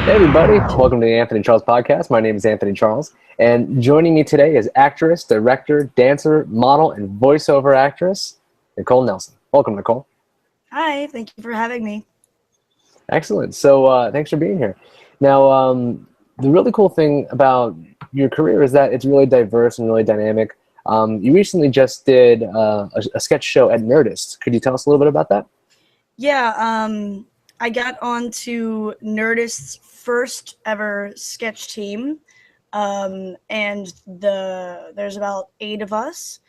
Hey everybody, welcome to the Anthony Charles podcast. My name is Anthony Charles, and joining me today is actress, director, dancer, model, and voiceover actress, Nicole Nelson. Welcome, Nicole. Hi, thank you for having me. Excellent. So thanks for being here. Now, the really cool thing about your career is that it's really diverse and really dynamic. You recently just did a sketch show at Nerdist. Could you tell us a little bit about that? Yeah, I got onto Nerdist's first ever sketch team, and there's about 8 of us,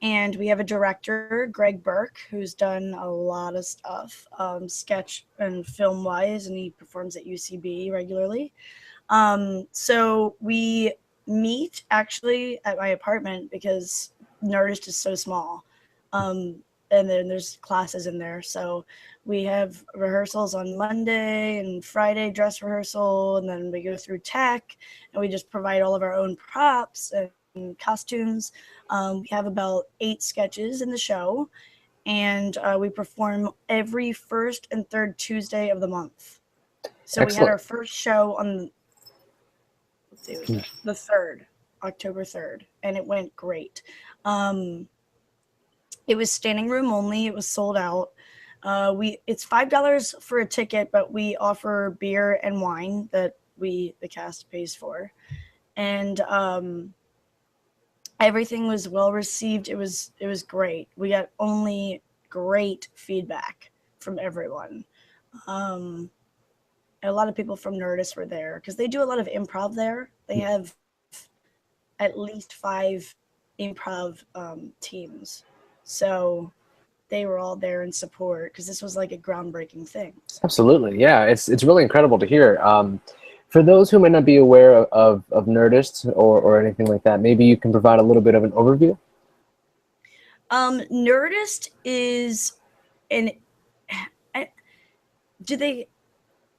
and we have a director, Greg Burke, who's done a lot of stuff, sketch and film-wise, and he performs at UCB regularly. So we meet actually at my apartment because Nerdist is so small. And then there's classes in there. So we have rehearsals on Monday and Friday, dress rehearsal, and then we go through tech, and we just provide all of our own props and costumes. We have about 8 sketches in the show, and we perform every first and third Tuesday of the month. So Excellent. we had our first show on the 3rd, October 3rd, and it went great. It was standing room only. It was sold out. It's $5 for a ticket, but we offer beer and wine that the cast pays for, and everything was well received. It was great. We got only great feedback from everyone. A lot of people from Nerdist were there because they do a lot of improv there. They have at least 5 improv teams. So they were all there in support because this was like a groundbreaking thing. Absolutely, yeah. It's really incredible to hear. For those who might not be aware of Nerdist or anything like that, maybe you can provide a little bit of an overview. Nerdist is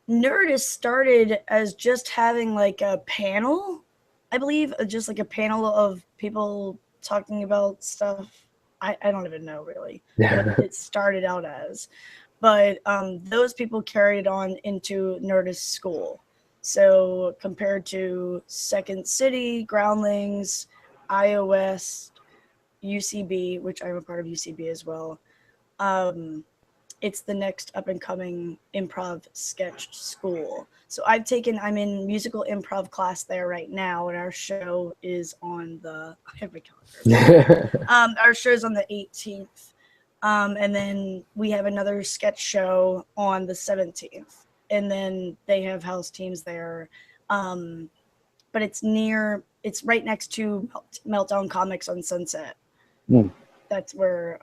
Nerdist started as just having like a panel, I believe, just like a panel of people talking about stuff. I don't even know really what it started out as, but those people carried on into Nerdist school. So compared to Second City, Groundlings, iOS, UCB, which I'm a part of UCB as well, it's the next up and coming improv sketch school. So I'm in musical improv class there right now, and our show is on our show's on the 18th. And then we have another sketch show on the 17th. And then they have house teams there. But it's right next to Meltdown Comics on Sunset. Mm. That's where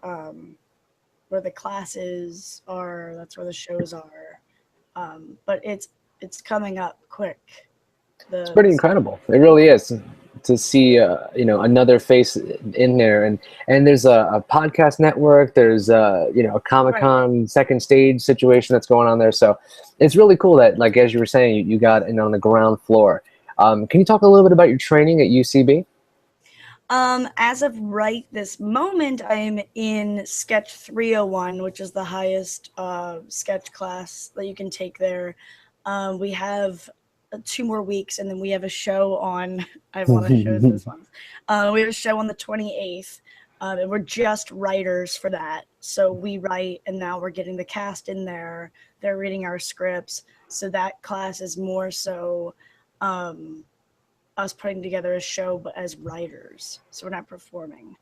the classes are, that's where the shows are. But it's coming up quick. It's pretty incredible. It really is to see another face in there, and there's a podcast network. There's a Comic-Con second stage situation that's going on there. So it's really cool that, like as you were saying, you got in on the ground floor. Can you talk a little bit about your training at UCB? As of right this moment, I'm in Sketch 301, which is the highest sketch class that you can take there. We have 2 more weeks, and then we have a show on. I have a lot of shows this month. We have a show on the 28th, and we're just writers for that. So we write, and now we're getting the cast in there. They're reading our scripts. So that class is more so us putting together a show, but as writers. So we're not performing.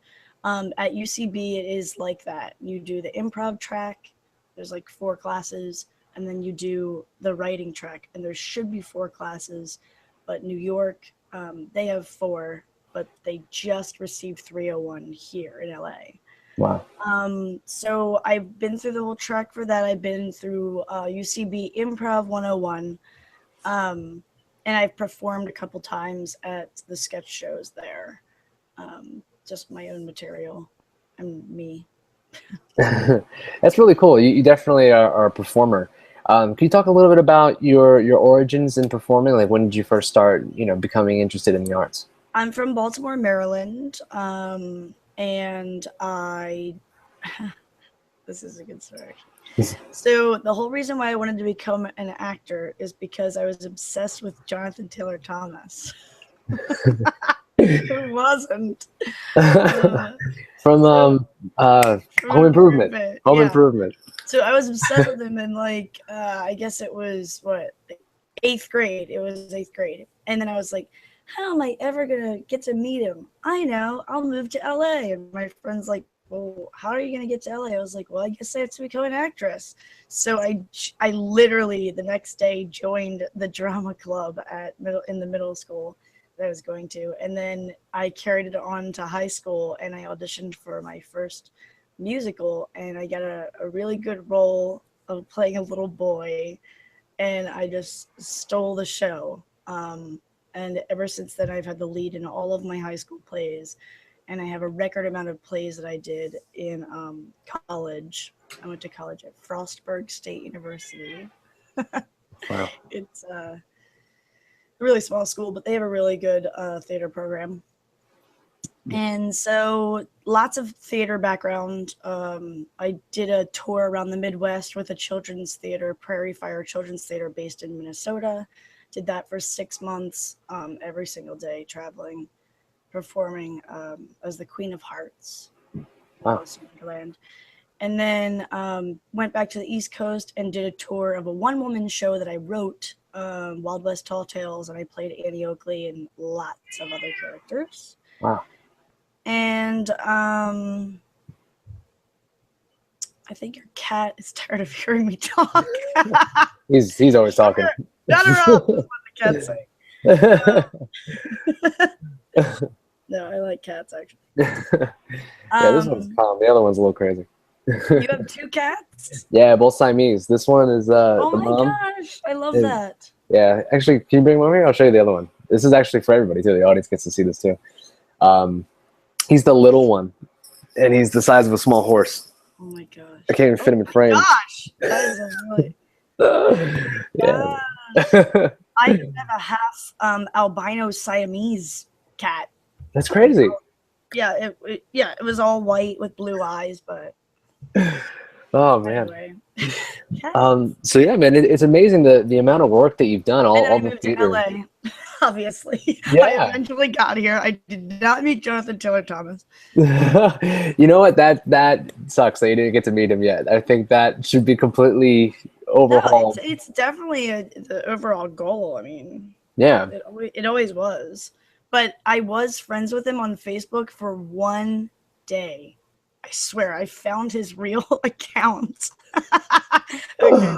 At UCB, it is like that. You do the improv track. There's like 4 classes. And then you do the writing track, and there should be 4 classes, but New York, they have 4, but they just received 301 here in LA. Wow. So I've been through the whole track for that. I've been through UCB Improv 101, and I've performed a couple times at the sketch shows there. Just my own material and me. That's really cool. You definitely are a performer. Can you talk a little bit about your origins in performing? Like, when did you first start, becoming interested in the arts? I'm from Baltimore, Maryland, and This is a good story. So the whole reason why I wanted to become an actor is because I was obsessed with Jonathan Taylor Thomas. Who wasn't? From Home Improvement. Home Improvement. So I was obsessed with him in like I guess it was what 8th grade. It was 8th grade, and then I was like, how am I ever gonna get to meet him? I know, I'll move to LA. And my friend's like, well, how are you gonna get to LA? I was like, well, I guess I have to become an actress. So I literally the next day joined the drama club in the middle school that I was going to, and then I carried it on to high school, and I auditioned for my first musical, and I got a really good role of playing a little boy, and I just stole the show. And ever since then, I've had the lead in all of my high school plays, and I have a record amount of plays that I did in college. I went to college at Frostburg State University. Wow. It's a really small school, but they have a really good theater program. And so lots of theater background. I did a tour around the Midwest with a children's theater, Prairie Fire Children's Theater based in Minnesota. Did that for 6 months, every single day, traveling, performing as the Queen of Hearts. Wow. Wonderland. And then went back to the East Coast and did a tour of a one-woman show that I wrote, Wild West Tall Tales, and I played Annie Oakley and lots of other characters. Wow. And I think your cat is tired of hearing me talk. he's always talking. Shut her up, is what the cat's saying. No, I like cats, actually. Yeah, this one's calm. The other one's a little crazy. You have 2 cats? Yeah, both Siamese. This one is oh the my mom. Gosh, I love that. Yeah, actually, can you bring one here? I'll show you the other one. This is actually for everybody, too. The audience gets to see this, too. He's the little one, and he's the size of a small horse. Oh my gosh. I can't even fit him in frame. Gosh, that is a really... Yeah. I have a half albino Siamese cat. That's crazy. Yeah, it was all white with blue eyes, but oh man. Anyway. So yeah, man, it's amazing the amount of work that you've done. All I the moved theater. to LA, obviously. Yeah. I eventually got here. I did not meet Jonathan Taylor Thomas. You know what? That sucks that you didn't get to meet him yet. I think that should be completely overhauled. No, it's definitely the overall goal. I mean, yeah, it always was. But I was friends with him on Facebook for one day. I swear, I found his real account. Okay,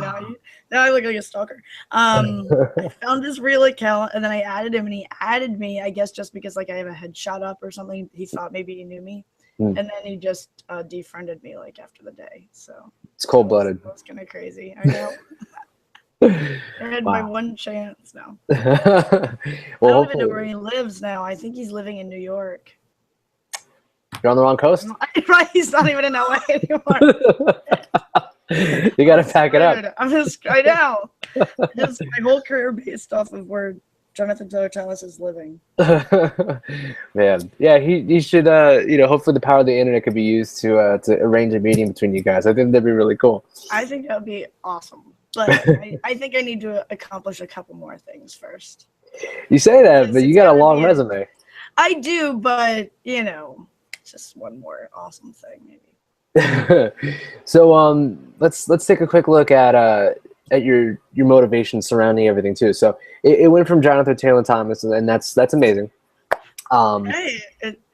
now I look like a stalker. I found his real account, and then I added him, and he added me, I guess, just because like I have a headshot up or something. He thought maybe he knew me, and then he just defriended me like after the day. So it's cold-blooded. That was kind of crazy. I know. I had my one chance now. Well, I don't even know where he lives now. I think he's living in New York. You're on the wrong coast. Right, he's not even in LA anymore. You got to pack it up. I know. My whole career based off of where Jonathan Taylor Thomas is living. Man, yeah, he should. Hopefully the power of the internet could be used to arrange a meeting between you guys. I think that'd be really cool. I think that would be awesome. But I think I need to accomplish a couple more things first. You say that, but you got a long resume. I do, but just one more awesome thing, maybe. So let's take a quick look at your motivation surrounding everything too. So it went from Jonathan Taylor Thomas, and that's amazing.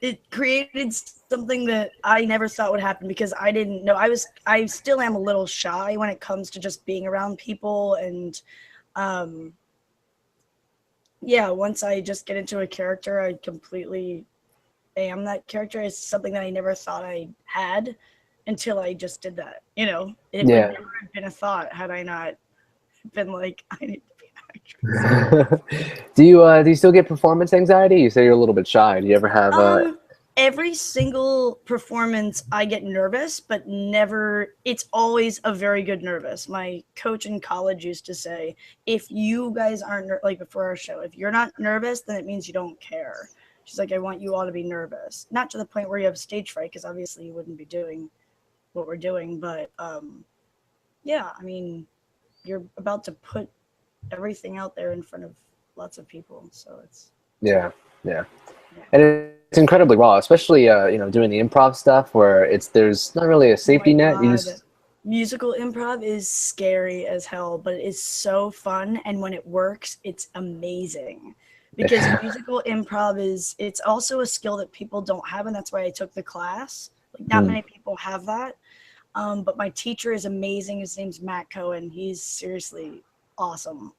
It created something that I never thought would happen because I didn't know. I still am a little shy when it comes to just being around people, and once I just get into a character, I completely am that character. It's something that I never thought I had until I just did that. It would never have been a thought had I not been like, I need to be an actress. Do you still get performance anxiety? You say you're a little bit shy. Do you ever have every single performance I get nervous, but never, it's always a very good nervous. My coach in college used to say, if you guys aren't like before our show, if you're not nervous, then it means you don't care. She's like, I want you all to be nervous. Not to the point where you have stage fright, because obviously you wouldn't be doing what we're doing. But yeah, I mean, you're about to put everything out there in front of lots of people, so it's Yeah. And it's incredibly raw, especially doing the improv stuff where there's not really a oh my safety net. You god. just Musical improv is scary as hell, but it is so fun, and when it works, it's amazing. Because musical improv it's also a skill that people don't have, and that's why I took the class. Like, not many people have that. But my teacher is amazing. His name's Matt Cohen. He's seriously awesome.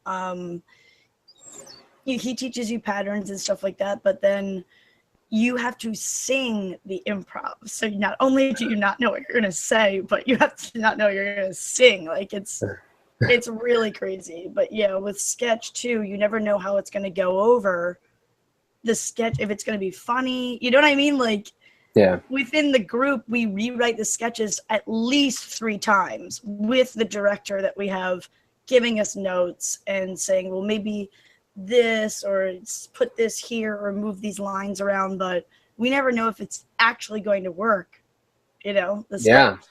He teaches you patterns and stuff like that, but then you have to sing the improv. So not only do you not know what you're gonna say, but you have to not know you're gonna sing. Like, it's really crazy. But yeah, with sketch too, you never know how it's gonna go over the sketch, if it's gonna be funny. You know what I mean? Like, yeah. within the group, we rewrite the sketches at least 3 times with the director that we have giving us notes and saying, well, maybe this, or put this here, or move these lines around. But we never know if it's actually going to work, the Yeah, sketch.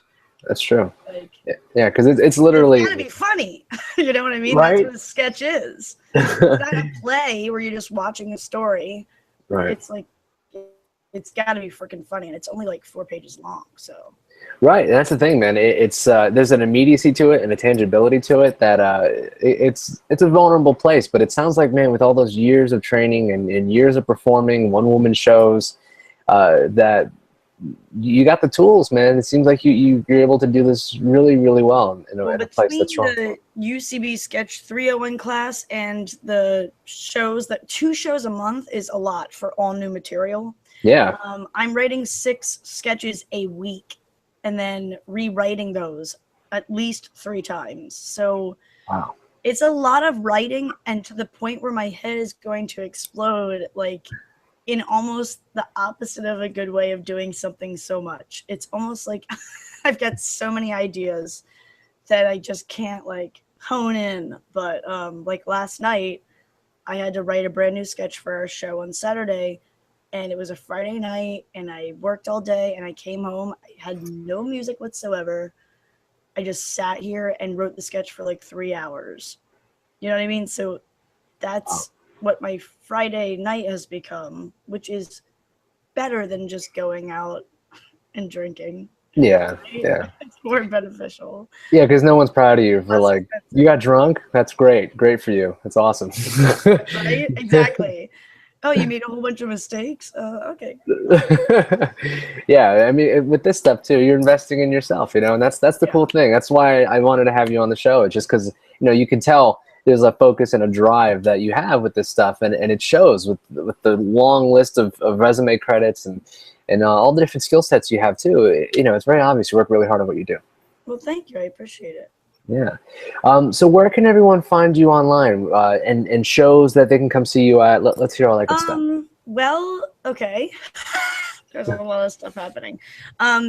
that's true. Like, Yeah, because it's literally it's gotta be funny. You know what I mean? right. That's what a sketch is. It's not a play where you're just watching a story. Right. It's like, it's got to be freaking funny, and it's only like 4 pages long. So Right, and that's the thing, man. It's there's an immediacy to it and a tangibility to it that it's a vulnerable place. But it sounds like, man, with all those years of training and years of performing one-woman shows, that you got the tools, man. It seems like you're able to do this really, really well in a place between that's strong. the UCB Sketch 301 class and the shows, that 2 shows a month is a lot for all new material. Yeah. I'm writing 6 sketches a week and then rewriting those at least 3 times. So Wow. it's a lot of writing, and to the point where my head is going to explode, like, in almost the opposite of a good way of doing something so much. It's almost like I've got so many ideas that I just can't, like, hone in. But like last night, I had to write a brand new sketch for our show on Saturday, and it was a Friday night, and I worked all day, and I came home. I had no music whatsoever. I just sat here and wrote the sketch for like 3 hours. You know what I mean? So that's what my Friday night has become, which is better than just going out and drinking. Yeah, Right? yeah. It's more beneficial. Yeah, because no one's proud of you for, Less like, expensive. you got drunk. That's great for you. That's awesome. Right? Exactly. Oh, you made a whole bunch of mistakes? Okay. Yeah, I mean, with this stuff too, you're investing in yourself, and that's the cool thing. That's why I wanted to have you on the show. It's just because you can tell there's a focus and a drive that you have with this stuff, and it shows with the long list of resume credits and all the different skill sets you have too. It's very obvious you work really hard on what you do. Well, thank you. I appreciate it. Yeah. So where can everyone find you online, and shows that they can come see you at? Let's hear all that good stuff. Well, okay. There's a lot of stuff happening.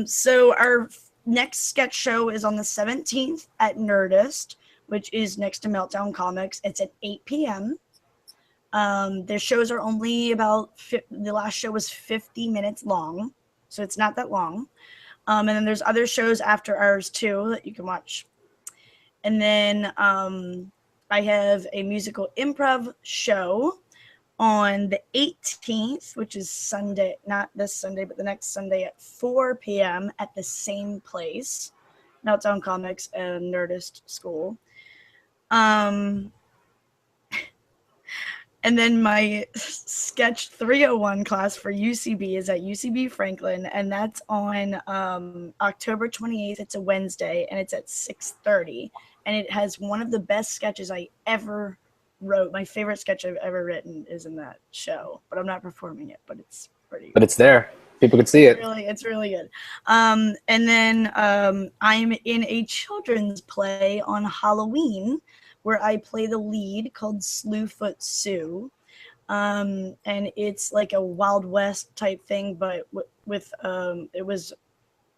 So our next sketch show is on the 17th at Nerdist, which is next to Meltdown Comics. It's at 8 p.m. Their shows are only about, the last show was 50 minutes long, so it's not that long. And then there's other shows after ours too that you can watch. And then I have a musical improv show on the 18th, which is Sunday, not this Sunday, but the next Sunday at 4 p.m. at the same place, Meltdown Comics and Nerdist School. And then my Sketch 301 class for UCB is at UCB Franklin, and that's on October 28th. It's a Wednesday, and it's at 6:30. And it has one of the best sketches I ever wrote. My favorite sketch I've ever written is in that show, but I'm not performing it, but it's pretty. But it's there. People can see it. It's really good. And then I'm in a children's play on Halloween where I play the lead, called Slewfoot Sue. And it's like a Wild West type thing, but with it was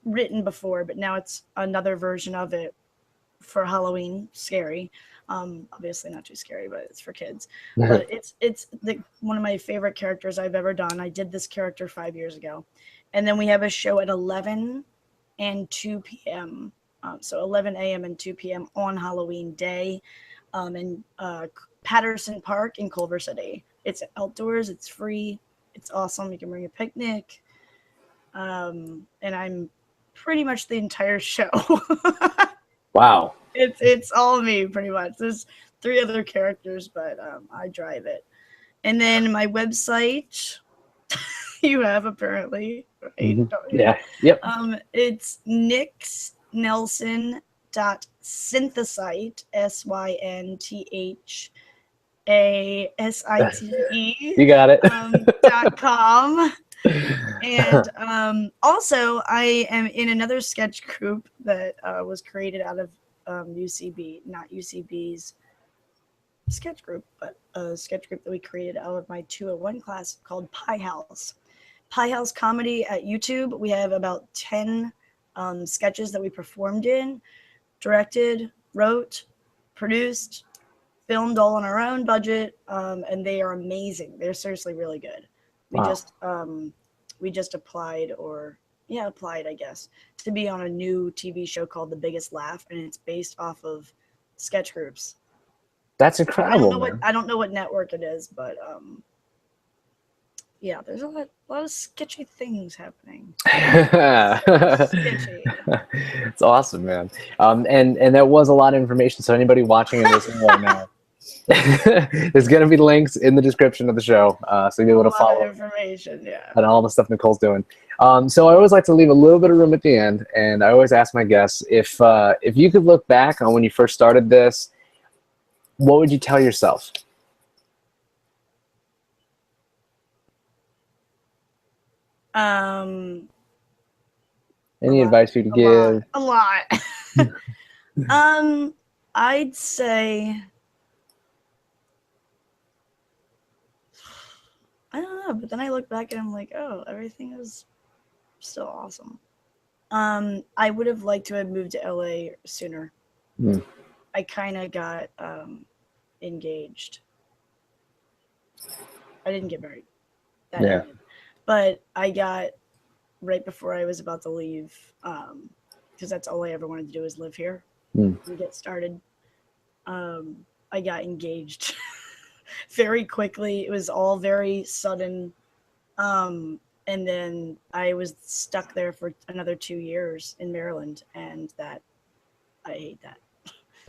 written before, but now it's another version of it for Halloween. Scary. Obviously not too scary, but it's for kids. But it's one of my favorite characters I've ever done. I did this character 5 years ago. And then we have a show at 11 and 2 p.m. So 11 a.m. and 2 p.m. on Halloween day in Patterson Park in Culver City. It's outdoors. It's free. It's awesome. You can bring a picnic. And I'm pretty much the entire show. Wow. It's all me pretty much. There's 3 other characters, but I drive it. And then my website you have apparently, right? Mm-hmm. Yeah. Yep. It's nicksnelson.synthesite, synthasite. You got it. .com. And also I am in another sketch group that was created out of UCB, not UCB's sketch group, but a sketch group that we created out of my 201 class called Pie House. Pie House Comedy at YouTube. We have about 10 sketches that we performed in, directed, wrote, produced, filmed all on our own budget, and they are amazing. They're seriously really good. Wow. We just applied, I guess, to be on a new TV show called The Biggest Laugh, and it's based off of sketch groups. That's incredible. I don't know what network it is, but yeah, there's a lot of sketchy things happening. Sketchy. It's awesome, man. And that was a lot of information. So anybody watching and listening right now, there's gonna be links in the description of the show, so you'll be able to follow information, yeah, and all the stuff Nicole's doing. So I always like to leave a little bit of room at the end, and I always ask my guests if you could look back on when you first started this, what would you tell yourself? Any advice you could give? A lot. I'd say, I don't know, but then I look back and I'm like, oh, everything is still awesome. I would have liked to have moved to LA sooner. I kind of got engaged. I didn't get married. That ended. But I got, right before I was about to leave, because that's all I ever wanted to do is live here and get started. I got engaged very quickly. It was all very sudden. And then I was stuck there for another 2 years in Maryland, and I hate that.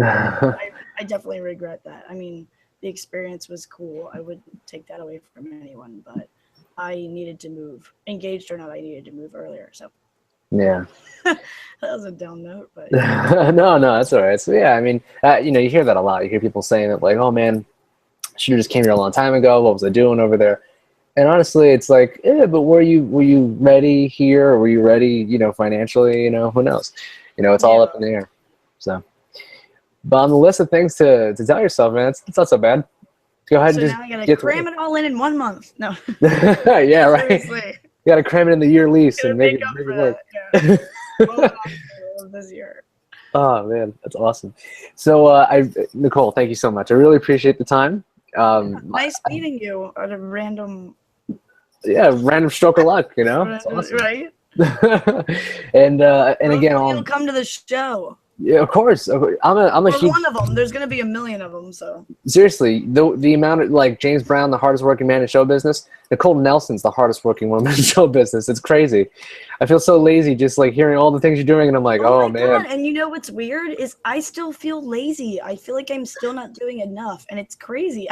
I definitely regret that. I mean, the experience was cool. I wouldn't take that away from anyone, but I needed to move. Engaged or not, I needed to move earlier. So yeah. That was a down note, but no, that's all right. So yeah, I mean, you hear that a lot. You hear people saying that, like, oh man, should have just came here a long time ago. What was I doing over there? And honestly, it's like, but were you ready here, or were you ready, financially? Who knows? It's all up in the air. So, but on the list of things to tell yourself, man, it's not so bad. Go ahead and just now I gotta cram it all in 1 month. No. Yeah, right. Seriously. You gotta cram it in the year lease and make it work. Yeah. This year. Oh man, that's awesome. So Nicole, thank you so much. I really appreciate the time. Nice meeting you at a random stroke of luck, It's awesome. Right? and again, you'll come to the show. Yeah, of course. I'm a huge one of them. There's gonna be a million of them. So seriously, the amount of, like, James Brown, the hardest working man in show business. Nicole Nelson's the hardest working woman in show business. It's crazy. I feel so lazy just like hearing all the things you're doing, and I'm like, oh man. God. And you know what's weird is I still feel lazy. I feel like I'm still not doing enough, and it's crazy.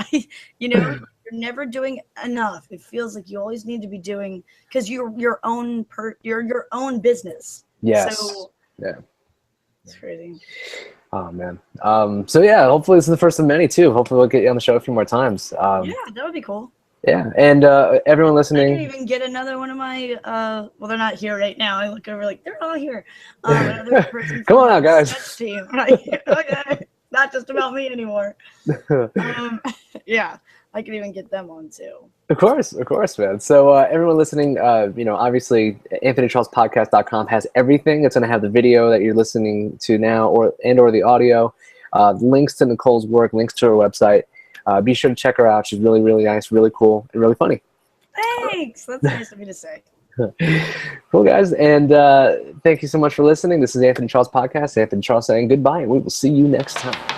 You're never doing enough. It feels like you always need to be doing, because you're your own business. Yes. So yeah. It's crazy. Oh man. So yeah, hopefully this is the first of many too. Hopefully we'll get you on the show a few more times. Yeah, that would be cool. Yeah, and everyone listening. I can even get another one of my. Well, they're not here right now. I look over like they're all here. Another person Come on out, guys. Sketch team. Right? Okay, not just about me anymore. Yeah, I could even get them on too. Of course, man. So everyone listening, obviously AnthonyCharlesPodcast.com has everything. It's going to have the video that you're listening to now, or the audio, links to Nicole's work, links to her website. Be sure to check her out. She's really, really nice, really cool, and really funny. Thanks. That's nice of you to say. Cool, guys. And thank you so much for listening. This is Anthony Charles Podcast. Anthony Charles saying goodbye, and we will see you next time.